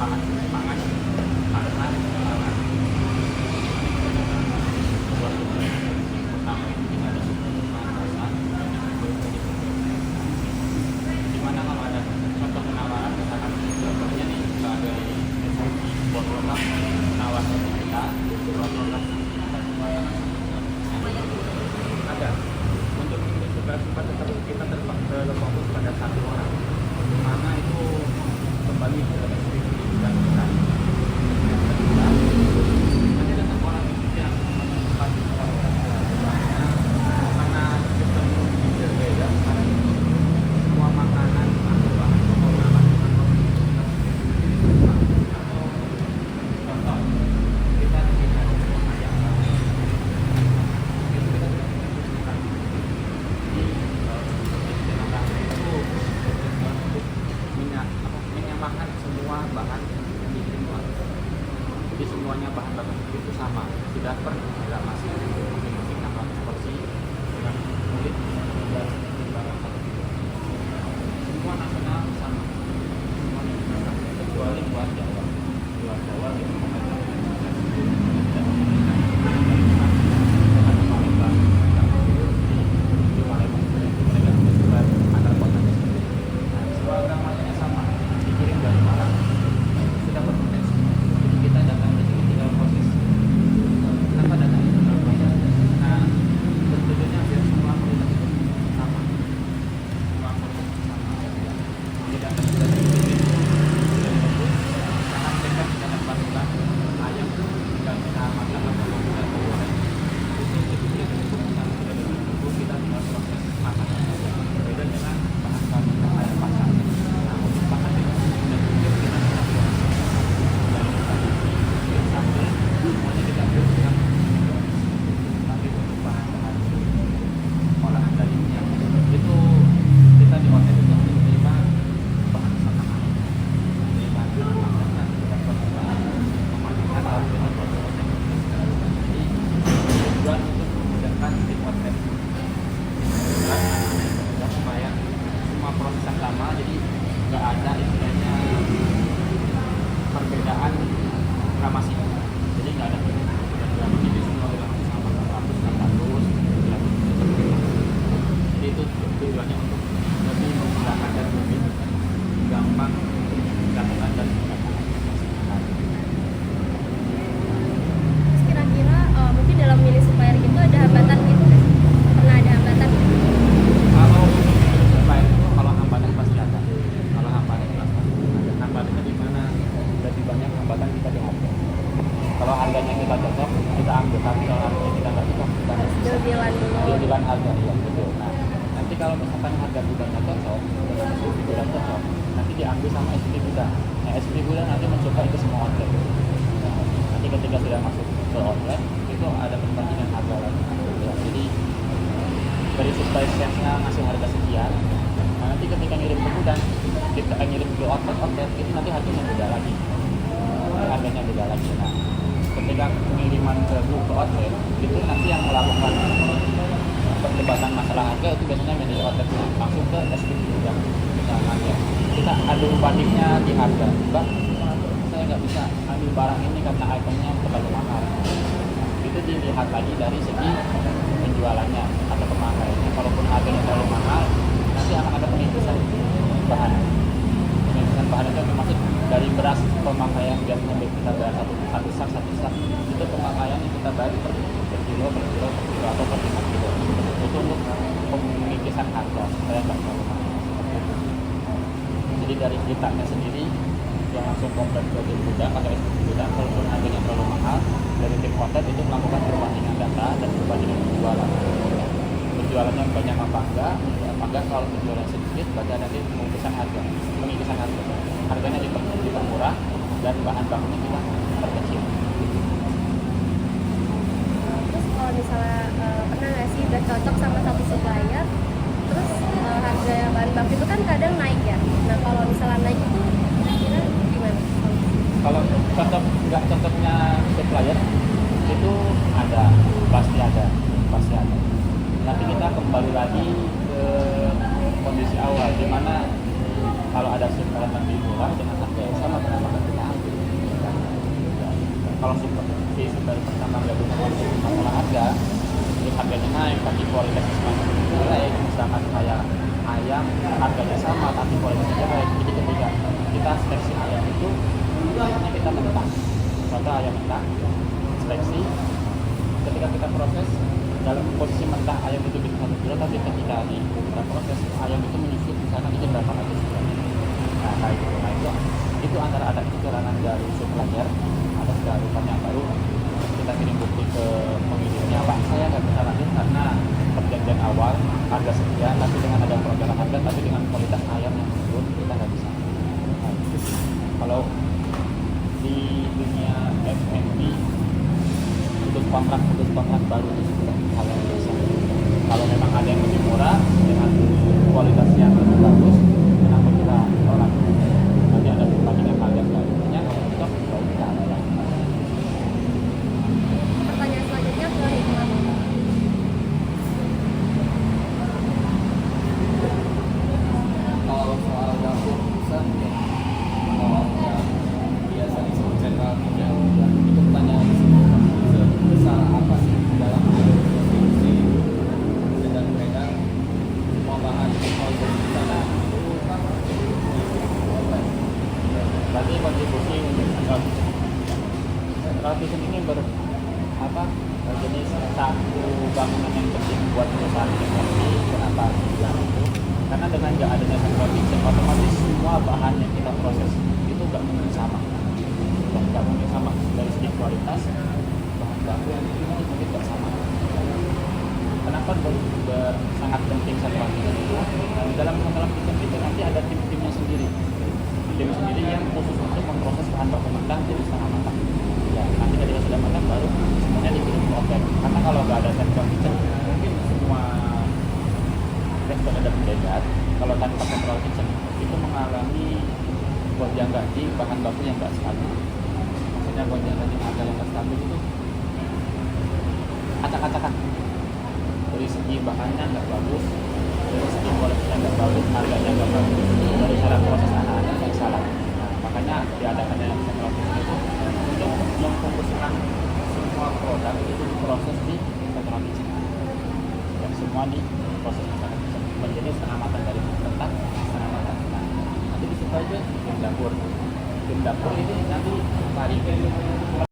pangan pangan karena pangan buat pertama itu kita ada pembatasan di mana kalau ada contoh penawaran misalkan contohnya nih dari botol lengkap menawarkan kita botol lengkap ada untuk supaya tetap kita terfokus pada satu orang mana itu kembali ke SPP dan kita nanti datang orang yang pasti karena sistem berbeda karena semua makanan atau bahan pokok atau contoh kita tidak ayam itu kita menyamakan semua bahan yang dikirim. Jadi semuanya bahan baku itu sama, tidak per masih masing-masing 600 porsi dengan kulit dan timbangan 1 kilo. Semua nasional sama, semuanya sama kecuali luar Jawa. Luar Jawa itu deal-dealan harga ya betul. Nah nanti kalau misalkan harga gudangnya cocok dengan SPP gudang cocok nanti diambil sama SPP gudang. Nah SPP gudang nanti mencoba itu semua outlet. Nanti ketika sudah masuk ke outlet itu ada perbandingan harga lagi ya. Jadi dari supply chain-nya ngasih harga sekian, nah nanti ketika ngirim ke gudang kita ngirim ke outlet itu nanti harganya beda lagi. Harganya beda lagi. Nah ketika pengiriman ke outlet itu nanti yang melakukan perdebatan masalah harga itu biasanya manajer outlet langsung ke SPP gudang misalkan ya kita adu bandingnya di harga. Mbak saya nggak bisa ambil barang ini karena itemnya terlalu mahal. Itu dilihat lagi dari segi penjualannya atau pemakaiannya. Kalaupun harganya terlalu mahal nanti akan ada pengikutan bahan. Pengikutan bahan itu maksud dari beras pemakaian biasanya kita bayar satu sak itu pemakaian yang kita bayar per kilo atau per 5 kilo itu untuk pengikisan harga supaya nggak terlalu mahal. Jadi dari kitanya sendiri yang langsung komplit ke gudang atau SPP gudang kalaupun harganya terlalu mahal dari tim outlet itu melakukan perbandingan data dan perbandingan penjualannya banyak apa enggak kalau penjualan sedikit berarti nanti pengikisan harga harganya dipermurah dan bahan bakunya kita perkecil. Terus kalau misalnya pernah nggak sih udah cocok sama satu supplier terus harga bahan baku itu kan kadang naik ya. Nah kalau misalnya naik itu kira-kira gimana? Kalau nggak cocoknya supplier itu pasti ada. Nanti kita kembali lagi ke kondisi awal di mana kalau ada supplier lebih murah dengan harga yang sama kenapa kita ambil. kalau si super pertama nggak punya konsep masalah harga, terus harganya naik tapi kualitasnya semakin jelek, misalkan kayak ayam harganya sama tapi kualitasnya jelek. Jadi ketika kita seleksi ayam itu biasanya kita mentah, contoh ayam mentah seleksi, ketika kita proses dalam posisi mentah ayam itu bisa 1 kilo, tapi ketika kita proses ayam itu menyusut misalkan itu 800 kilo. Nah kayak gitu, nah itu antara ada perjalanan dari supplier ada keharusan yang baru kita kirim bukti ke pengirimannya, Pak saya nggak bisa lanjut karena perjanjian awal harga sekian tapi dengan ada perbedaan harga tapi dengan kualitas ayam yang menurun kita nggak bisa. Nah, kalau di dunia F&B putus kontrak baru itu sudah hal yang biasa. Kalau memang ada yang lebih murah dengan kualitas yang lebih bagus, kenapa kita tolak? Nanti ada perbandingan harga selanjutnya, kalau cocok baru kita ada lagi. Pertanyaan selanjutnya ke Hikmat. Kalau soal dapur pusat ya, kalau yang biasa disebut sentral tiga, itu pertanyaan sebesar apa sih dalam produksi dan mereka semua bahan konsumsi di sana itu kan Berarti kontribusi untuk Central Kitchen ini jadi satu bangunan yang penting buat perusahaan F&B. Kenapa bilang itu? Karena dengan nggak adanya Central Kitchen, otomatis semua bahan yang kita proses itu nggak mungkin sama, nggak mungkin sama dari segi kualitas bahan baku yang mungkin nggak sama. Kenapa sangat penting Central Kitchen itu? Nah, di dalam Central Kitchen itu nanti ada tim-timnya sendiri. Tim sendiri yang khusus untuk memproses bahan baku mentah jadi setengah matang. Ya, nanti ketika sudah matang baru semuanya dikirim ke outlet. Karena kalau nggak ada Central Kitchen, mungkin semua restoran dan penjajahan kalau tanpa Central Kitchen itu mengalami gonjang-ganjing bahan baku yang nggak stabil. Maksudnya gonjang-ganjing harga yang nggak stabil itu acak-acakan. Dari segi bahannya nggak bagus, dari segi kualitasnya nggak bagus, harganya nggak bagus, dari cara proses anak-anak yang salah. Nah, makanya diadakannya Central Kitchen itu untuk memfokuskan semua produk itu diproses di Central Kitchen. Dan semua diproses di Central Kitchen menjadi setengah matang dari mentah, setengah matang. Nah, nanti di situ aja tim dapur ini nanti hari